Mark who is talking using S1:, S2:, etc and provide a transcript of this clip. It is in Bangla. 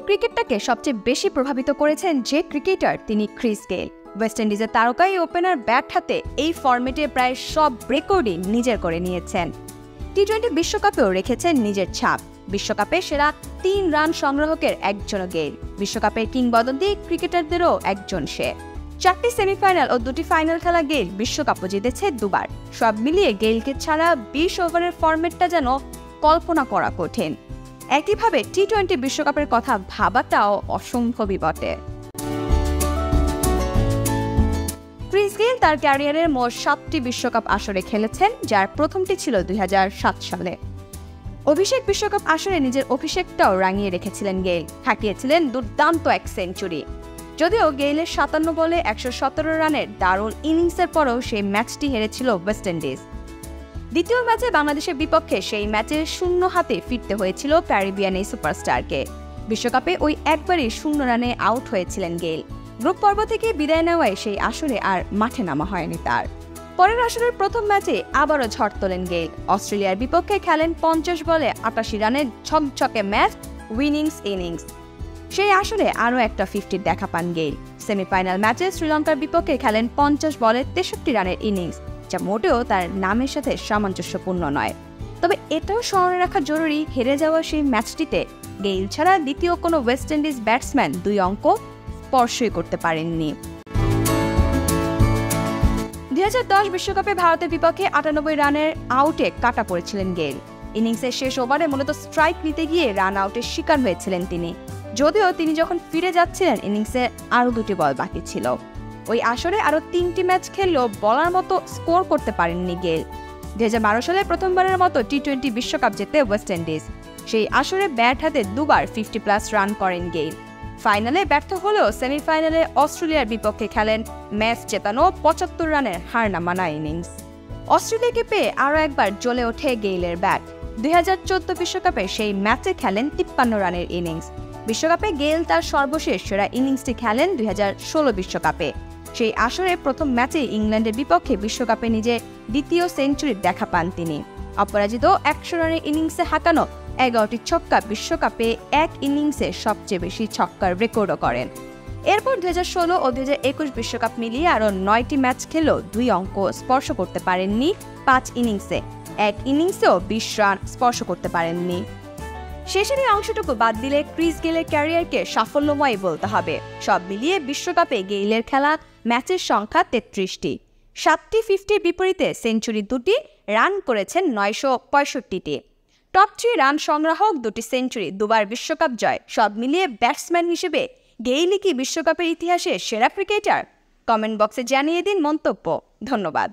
S1: ক্রিকেটটাকে সবচেয়ে বেশি প্রভাবিত করেছেন যে ক্রিকেটার তিনি ক্রিস গেইল। ওয়েস্ট ইন্ডিজের তারকা এই ওপেনার ব্যাট হাতে এই ফরম্যাটে প্রায় সব রেকর্ডই নিজের করে নিয়েছেন। টি-20 বিশ্বকাপেও রেখেছেন নিজের ছাপ। বিশ্বকাপে সেরা 3 রান সংগ্রাহকের একজন গেইল, বিশ্বকাপের কিংবদন্তি ক্রিকেটারদেরও একজন সে। 4টি সেমিফাইনাল ও 2টি ফাইনাল খেলা গেইল বিশ্বকাপও জিতেছে দুবার। সব মিলিয়ে গেইলকে ছাড়া 20 ওভারের ফরম্যাটটা যেন কল্পনা করা কঠিন। একইভাবে টি-20 বিশ্বকাপের কথা ভাবাটাও অসম্ভবই বটে। ক্রিস গেইল তার ক্যারিয়ারের মোট 7টি বিশ্বকাপ আসরে খেলেছেন, যার প্রথমটি ছিল 2007 সালে। অভিষেক বিশ্বকাপ আসরে নিজের অভিষেকটাও রাঙিয়ে রেখেছিলেন গেইল, হাঁকিয়েছিলেন দুর্দান্ত এক সেঞ্চুরি। যদিও গেইলের 57 বলে 117 রানের দারুণ ইনিংসের পরও সেই ম্যাচটি হেরেছিল ওয়েস্ট ইন্ডিজ। দ্বিতীয় ম্যাচে বাংলাদেশের বিপক্ষে সেই ম্যাচে 0 হাতে ফিরতে হয়েছিল ক্যারিবিয়ান এই সুপারস্টারকে। বিশ্বকাপে ওই একবারই 0 রানে আউট হয়েছিলেন গেইল। গ্রুপ পর্ব থেকে বিদায় নেওয়ায় সেই আসরে আর মাঠে নামা হয়নি তার। পরের আসরের প্রথম ম্যাচে আবারও ঝড় তোলেন গেইল। অস্ট্রেলিয়ার বিপক্ষে খেলেন 50 বলে 88 রানের ঝকঝকে ম্যাচ উইনিংস ইনিংস। সেই আসরে আরও একটা 50 দেখা পান গেইল। সেমিফাইনাল ম্যাচে শ্রীলঙ্কার বিপক্ষে খেলেন 50 বলে 63 রানের ইনিংস, যা মোটেও তার নামের সাথে সামঞ্জস্যপূর্ণ নয়। তবে এটাও স্মরণে রাখা জরুরি, হেরে যাওয়া সেই ম্যাচটিতে গেইল ছাড়া দ্বিতীয় কোনো ওয়েস্ট ইন্ডিজ ব্যাটসম্যান 2 অঙ্ক স্পর্শই করতে পারেননি। 2010 বিশ্বকাপে ভারতের বিপক্ষে 98 রানের আউটে কাটা পড়েছিলেন গেইল। ইনিংসের শেষ ওভারে মূলত স্ট্রাইক নিতে গিয়ে রান আউটের শিকার হয়েছিলেন তিনি। যদিও তিনি যখন ফিরে যাচ্ছিলেন ইনিংসে আরও 2টি বল বাকি ছিল। ওই আসরে আরও 3টি ম্যাচ খেললেও বলার মতো স্কোর করতে পারেননি গেইল। 2012 সালে প্রথমবারের মতো টি-20 বিশ্বকাপ জেতে ওয়েস্ট ইন্ডিজ। সেই আসরে ব্যাট হাতে দুবার 50+ রান করেন গেইল। ফাইনালে ব্যর্থ হলেও সেমিফাইনালে অস্ট্রেলিয়ার বিপক্ষে খেলেন ম্যাচ জেতানো 75 রানের হার না মানা ইনিংস। অস্ট্রেলিয়াকে পেয়ে আরও একবার জ্বলে ওঠে গেইলের ব্যাট। 2014 বিশ্বকাপে সেই ম্যাচে খেলেন 53 রানের ইনিংস। বিশ্বকাপে গেইল তার সর্বশেষ সেরা ইনিংসটি খেলেন 2016 বিশ্বকাপে। সেই আসরে প্রথম ম্যাচে ইংল্যান্ডের বিপক্ষে বিশ্বকাপে নিজের দ্বিতীয় সেঞ্চুরির দেখা পান তিনি। অপরাজিত 100 রানের ইনিংসে হাঁকানো 11টি ছক্কা বিশ্বকাপে এক ইনিংসে সবচেয়ে বেশি ছক্কার রেকর্ডও করেন। এরপর 2016 ও 2021 বিশ্বকাপ মিলিয়ে আরও 9টি ম্যাচ খেলেও 2 অঙ্ক স্পর্শ করতে পারেননি 5 ইনিংসে। এক ইনিংসেও 20 রান স্পর্শ করতে পারেননি। শেষের এই অংশটুকু বাদ দিলে ক্রিস গেইলের ক্যারিয়ারকে সাফল্যময় বলতে হবে। সব মিলিয়ে বিশ্বকাপে গেইলের খেলা ম্যাচের সংখ্যা 33টি। 7টি 50-এর বিপরীতে সেঞ্চুরি 2টি, রান করেছেন 965টি। টপ 3 রান সংগ্রাহক, 2টি সেঞ্চুরি, 2বার বিশ্বকাপ জয়। সব মিলিয়ে ব্যাটসম্যান হিসেবে গেইলই কি বিশ্বকাপের ইতিহাসে সেরা ক্রিকেটার? কমেন্ট বক্সে জানিয়ে দিন মন্তব্য। ধন্যবাদ।